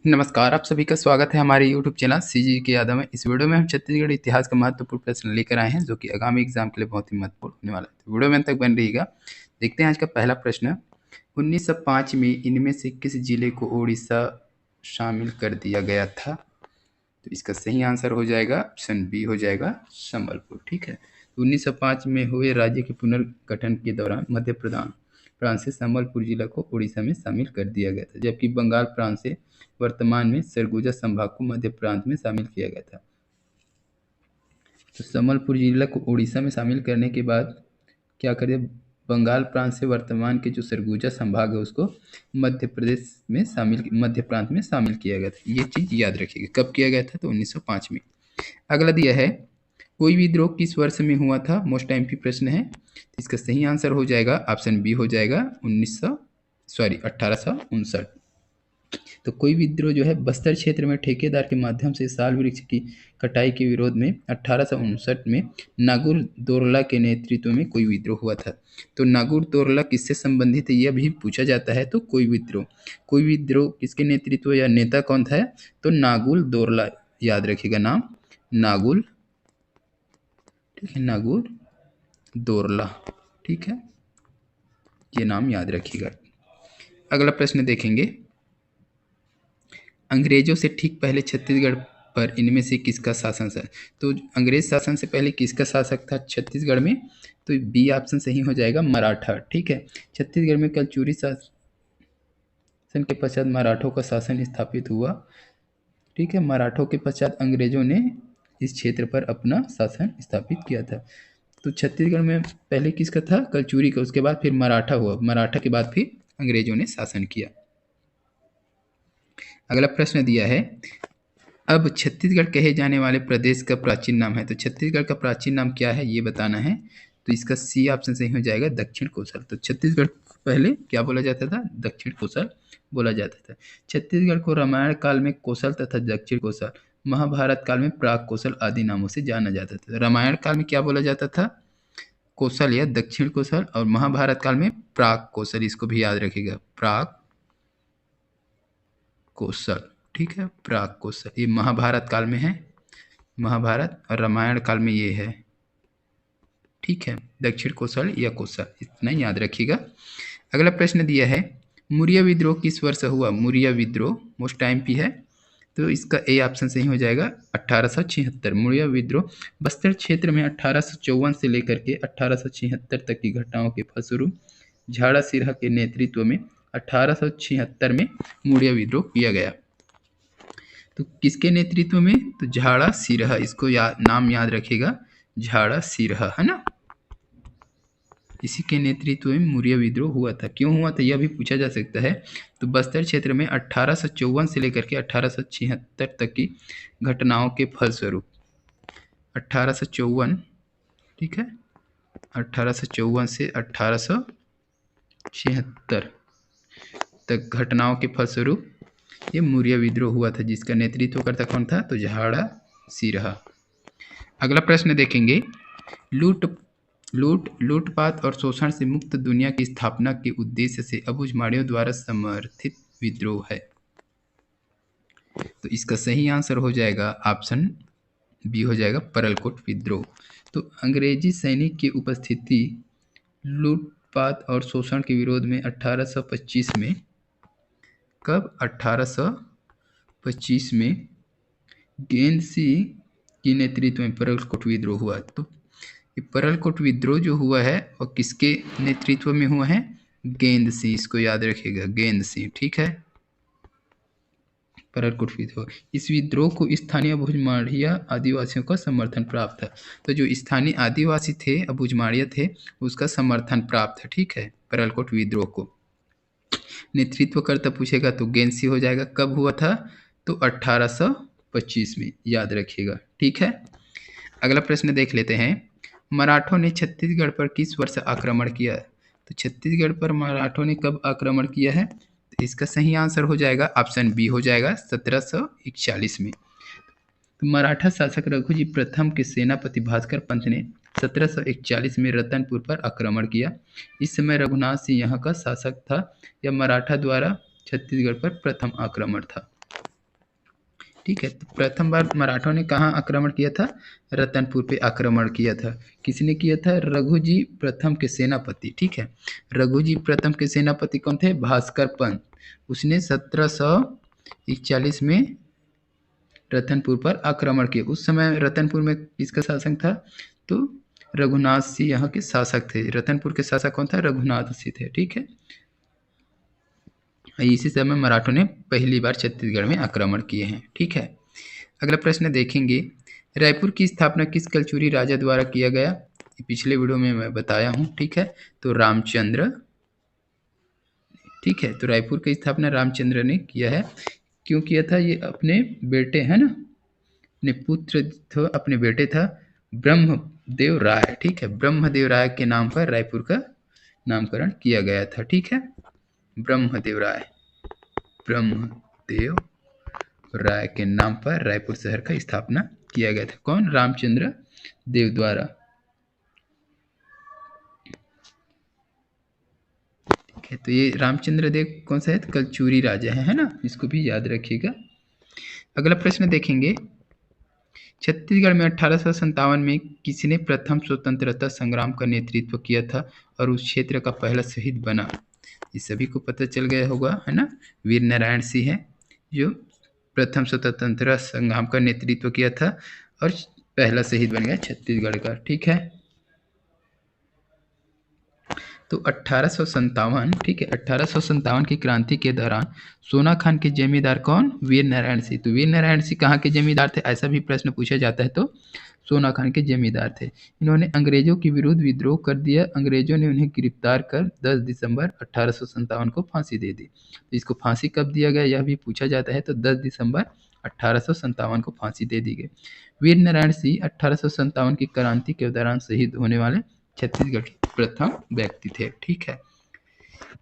नमस्कार, आप सभी का स्वागत है हमारे यूट्यूब चैनल सीजी के यादव में। इस वीडियो में हम छत्तीसगढ़ इतिहास का महत्वपूर्ण प्रश्न लेकर आए हैं जो कि आगामी एग्जाम के लिए बहुत ही महत्वपूर्ण होने वाला है। तो वीडियो में अंत तक बन रहिएगा। देखते हैं आज का पहला प्रश्न। 1905 में इनमें से किस जिले को उड़ीसा शामिल कर दिया गया था? तो इसका सही आंसर हो जाएगा ऑप्शन बी हो जाएगा संबलपुर। ठीक है, 1905 में हुए राज्य के पुनर्गठन के दौरान मध्य प्रांत से संबलपुर जिला को उड़ीसा में शामिल कर दिया गया था, जबकि बंगाल प्रांत से वर्तमान में सरगुजा संभाग को मध्य प्रांत में शामिल किया गया था। तो संबलपुर जिला को उड़ीसा में शामिल करने के बाद क्या कर दिया, बंगाल प्रांत से वर्तमान के जो सरगुजा संभाग है उसको मध्य प्रांत में शामिल किया गया था। ये चीज याद रखिएगा, कब किया गया था? तो 1905 में। अगला दिया है, कोई विद्रोह किस वर्ष में हुआ था? मोस्ट एमपी प्रश्न है। इसका सही आंसर हो जाएगा ऑप्शन बी हो जाएगा 1859। तो कोई विद्रोह जो है बस्तर क्षेत्र में ठेकेदार के माध्यम से साल वृक्ष की कटाई के विरोध में 1859 में नागुर दोरला के नेतृत्व में कोई विद्रोह हुआ था। तो नागुर दोरला किससे संबंधित है यह भी पूछा जाता है। तो कोई विद्रोह किसके नेतृत्व या नेता कौन था? तो नागुल दोरला, याद रखिएगा नाम नागुल, ठीक है, नागुर दोरला। ठीक है, ये नाम याद रखिएगा। अगला प्रश्न देखेंगे, अंग्रेजों से ठीक पहले छत्तीसगढ़ पर इनमें से किसका शासन था? तो अंग्रेज शासन से पहले किसका शासक था छत्तीसगढ़ में? तो बी ऑप्शन सही हो जाएगा मराठा। ठीक है, छत्तीसगढ़ में कलचुरी शासन के पश्चात मराठों का शासन स्थापित हुआ। ठीक है, मराठों के पश्चात अंग्रेजों ने इस क्षेत्र पर अपना शासन स्थापित किया था। तो छत्तीसगढ़ में पहले किसका था? कलचुरी का, उसके बाद फिर मराठा हुआ, मराठा के बाद फिर अंग्रेजों ने शासन किया। अगला प्रश्न दिया है, अब छत्तीसगढ़ कहे जाने वाले प्रदेश का प्राचीन नाम है। तो छत्तीसगढ़ का प्राचीन नाम क्या है ये बताना है। तो इसका सी ऑप्शन सही हो जाएगा दक्षिण कोसल। तो छत्तीसगढ़ को पहले क्या बोला जाता था? दक्षिण कोसल बोला जाता था। छत्तीसगढ़ को रामायण काल में कोसल तथा दक्षिण कोसल, महाभारत काल में प्राग कोसल आदि नामों से जाना जाता था। रामायण काल में क्या बोला जाता था? कोसल या दक्षिण कोसल, और महाभारत काल में प्राग कोसल। इसको भी याद रखिएगा, प्राग कोसल। ठीक है, प्राग कोसल ये महाभारत काल में है, महाभारत, और रामायण काल में ये है। ठीक है, दक्षिण कोसल या कोसल, इतना याद रखिएगा। अगला प्रश्न दिया है, मुरिया विद्रोह किस वर्ष हुआ? मुरिया विद्रोह मोस्ट टाइम पी है, तो इसका ए ऑप्शन सही हो जाएगा 1876। मुरिया विद्रोह बस्तर क्षेत्र में 1854 से लेकर के 1876 तक की घटनाओं के फलस्वरूप झाड़ा सिरहा के नेतृत्व में 1876 में मुरिया विद्रोह किया गया। तो किसके नेतृत्व में? तो झाड़ा सिरहा, इसको नाम याद रखिएगा, झाड़ा सिरहा, है ना, इसी के नेतृत्व में मुरिया विद्रोह हुआ था। क्यों हुआ था यह भी पूछा जा सकता है। तो बस्तर क्षेत्र में 1854 से लेकर के 1876 तक की घटनाओं के फलस्वरूप 1854, ठीक है, 1854 से 1876 तक घटनाओं के फलस्वरूप ये मुरिया विद्रोह हुआ था, जिसका नेतृत्व करता कौन था? तो झाड़ा सिरहा। अगला प्रश्न देखेंगे, लूटपाट और शोषण से मुक्त दुनिया की स्थापना के उद्देश्य से अबुझमाड़ियों द्वारा समर्थित विद्रोह है। तो इसका सही आंसर हो जाएगा ऑप्शन बी हो जाएगा परलकोट विद्रोह। तो अंग्रेजी सैनिक की उपस्थिति लूटपाट और शोषण के विरोध में 1825 में, कब? 1825 में गेंद सिंह के नेतृत्व में परलकोट विद्रोह हुआ। तो ये परलकोट विद्रोह जो हुआ है और किसके नेतृत्व में हुआ है? गेंद सिंह, इसको याद रखिएगा, गेंद सिंह। ठीक है, परलकोट विद्रोह, इस विद्रोह को स्थानीय अबुझमाड़िया आदिवासियों का समर्थन प्राप्त था। तो जो स्थानीय आदिवासी थे, अबुझमाड़िया थे, उसका समर्थन प्राप्त है। ठीक है, परलकोट विद्रोह को नेतृत्वकर्ता पूछेगा तो गेंद सिंह हो जाएगा। कब हुआ था? तो 1825 में, याद रखिएगा। ठीक है, अगला प्रश्न देख लेते हैं, मराठों ने छत्तीसगढ़ पर किस वर्ष आक्रमण किया? तो छत्तीसगढ़ पर मराठों ने कब आक्रमण किया है? तो इसका सही आंसर हो जाएगा ऑप्शन बी हो जाएगा 1741 में। तो मराठा शासक रघुजी प्रथम के सेनापति भास्कर पंत ने 1741 में रतनपुर पर आक्रमण किया। इस समय रघुनाथ सिंह यहाँ का शासक था। यह मराठा द्वारा छत्तीसगढ़ पर प्रथम आक्रमण था। ठीक है। तो प्रथम बार मराठों ने कहाँ आक्रमण किया था? रतनपुर पे आक्रमण किया था। किसने किया था? रघुजी प्रथम के सेनापति। ठीक है, रघुजी प्रथम के सेनापति कौन थे? भास्कर पंत। उसने 1741 में रतनपुर पर आक्रमण किया। उस समय रतनपुर में किसका शासन था? तो रघुनाथ सिंह यहाँ के शासक थे। रतनपुर के शासक कौन था? रघुनाथ सिंह थे। ठीक है, इसी समय मराठों ने पहली बार छत्तीसगढ़ में आक्रमण किए हैं। ठीक है, अगला प्रश्न देखेंगे, रायपुर की स्थापना किस कलचुरी राजा द्वारा किया गया? पिछले वीडियो में मैं बताया हूँ। ठीक है, तो रामचंद्र। ठीक है, तो रायपुर की स्थापना रामचंद्र ने किया है। क्यों किया था? ये अपने बेटे है ना, अपने पुत्र तो अपने बेटे था ब्रह्मदेव राय। ठीक है, ब्रह्मदेव राय के नाम पर रायपुर का नामकरण किया गया था। ठीक है, ब्रह्मदेव राय, ब्रह्मदेव राय के नाम पर रायपुर शहर का स्थापना किया गया था। कौन? रामचंद्र देव द्वारा। ठीक है, तो ये रामचंद्र देव कौन सा है? कलचुरी राजा है ना, इसको भी याद रखिएगा। अगला प्रश्न देखेंगे, छत्तीसगढ़ में 1857 में किसने प्रथम स्वतंत्रता संग्राम का नेतृत्व किया था और उस क्षेत्र का पहला शहीद बना? ये सभी को पता चल गया होगा है ना, वीर नारायण सिंह है जो प्रथम स्वतंत्रता संग्राम का नेतृत्व किया था और पहला शहीद बन गया छत्तीसगढ़ का। ठीक है, तो 1857, ठीक है, 1857 की क्रांति के दौरान सोना खान के जमींदार कौन? वीर नारायण सिंह। तो वीर नारायण सिंह कहाँ के जमींदार थे? ऐसा भी प्रश्न पूछा जाता है, तो सोना खान के जमींदार थे। इन्होंने अंग्रेजों के विरुद्ध विद्रोह कर दिया। अंग्रेजों ने उन्हें गिरफ्तार कर 10 दिसंबर 1857 को फांसी दे दी। तो इसको फांसी कब दिया गया यह भी पूछा जाता है, तो 10 दिसंबर 1857 को फांसी दे दी गई। वीर नारायण सिंह 1857 की क्रांति के दौरान शहीद होने वाले छत्तीसगढ़ के प्रथम व्यक्ति थे। ठीक है,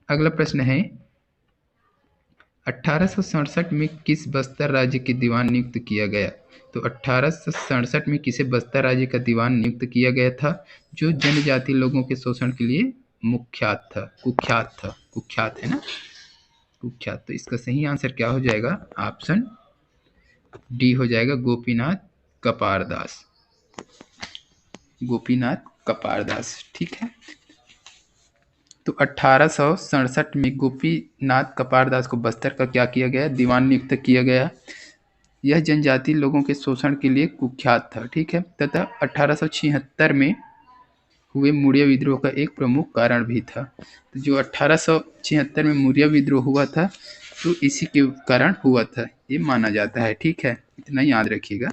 अगला प्रश्न है, 1867 में किस बस्तर राज्य के दीवान नियुक्त किया गया? तो 1867 में किसे बस्तर राज्य का दीवान नियुक्त किया गया था जो जनजाति लोगों के शोषण के लिए कुख्यात है ना, कुख्यात। तो इसका सही आंसर क्या हो जाएगा? ऑप्शन डी हो जाएगा, गोपीनाथ कपारदास। गोपीनाथ कपारदास। ठीक है, तो 1867 में गोपीनाथ कपारदास को बस्तर का क्या किया गया? दीवान नियुक्त किया गया। यह जनजाति लोगों के शोषण के लिए कुख्यात था। ठीक है, तथा 1876 में हुए मुड़िया विद्रोह का एक प्रमुख कारण भी था। तो जो 1876 में मुड़िया विद्रोह हुआ था तो इसी के कारण हुआ था, ये माना जाता है। ठीक है, इतना याद रखिएगा।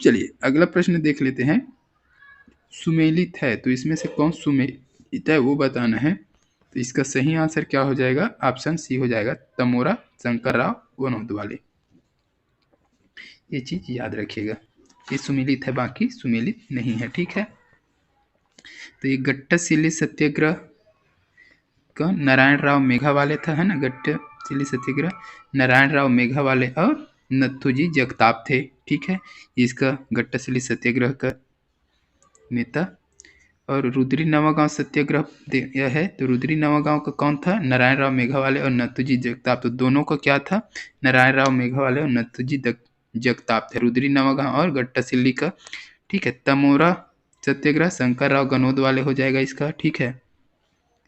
चलिए अगला प्रश्न देख लेते हैं, सुमेलित है तो इसमें से कौन सुमेलित है वो बताना है। तो इसका सही आंसर क्या हो जाएगा? ऑप्शन सी हो जाएगा, तमोरा शंकरराव गनोदवाले। ये चीज याद रखिएगा, ये सुमेलित है, बाकी सुमेलित नहीं है। ठीक है, तो ये गट्टासिल्ली सत्याग्रह का नारायण राव मेघावाले था, है ना, गट्टासिल्ली सत्याग्रह नारायण राव मेघावाले और नथुजी जगताप थे। ठीक है, इसका गट्टासिल्ली सत्याग्रह का नेता। और रुद्री नवागांव सत्याग्रह यह है, तो रुद्री नवागांव का कौन था? नारायण राव मेघावाले और नथुजी जगताप। तो दोनों का क्या था? नारायण राव मेघावाले और नथुजी जगताप थे, रुद्री नवागांव और गट्टासिल्ली का। ठीक है, तमोरा सत्याग्रह शंकरराव गनोदवाले हो जाएगा इसका। ठीक है,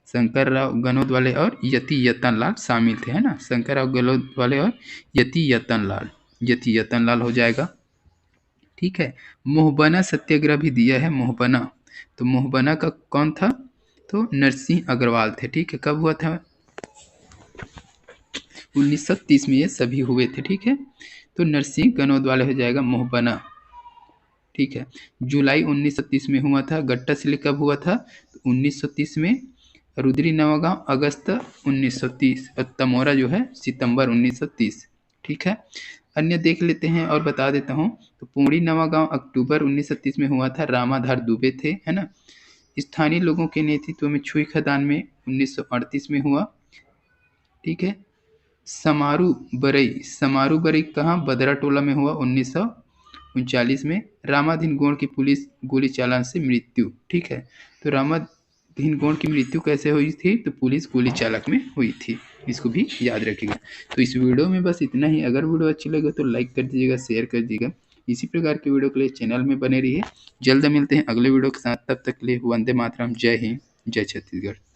शंकरराव गनोदवाले और यति यतनलाल शामिल थे, है ना, शंकरराव गनोदवाले और यति यतनलाल हो जाएगा। ठीक है, मोहबना सत्याग्रह भी दिया है, मोहबना। तो मोहबना का कौन था? तो नरसिंह अग्रवाल थे। ठीक है, कब हुआ था? 1930 में ये सभी हुए थे। ठीक है, तो नरसिंह गनोदवाले हो जाएगा मोहबना। ठीक है, जुलाई 1930 में हुआ था। गट्टासिल्ली कब हुआ था? तो 1930 में। रुद्री नवागांव अगस्त 1930 और तमोरा जो है सितंबर 1930। ठीक है, अन्य देख लेते हैं और बता देता हूँ। तो पूर्णी नवागांव अक्टूबर 1930 में हुआ था, रामाधार दुबे थे, है ना। स्थानीय लोगों के नेतृत्व में छुई खदान में 1938 में हुआ। ठीक है, समारू बरई कहाँ? बदरा टोला में हुआ 1939 में। रामाधीन गोंड की पुलिस गोली चालन से मृत्यु। ठीक है, तो रामाधीन गोंड की मृत्यु कैसे हुई थी? तो पुलिस गोली चालक में हुई थी। इसको भी याद रखिएगा। तो इस वीडियो में बस इतना ही। अगर वीडियो अच्छी लगे तो लाइक कर दीजिएगा, शेयर कर दीजिएगा। इसी प्रकार की वीडियो के लिए चैनल में बने रहिए। जल्द मिलते हैं अगले वीडियो के साथ। तब तक के लिए वंदे मातरम। जय हिंद, जय छत्तीसगढ़।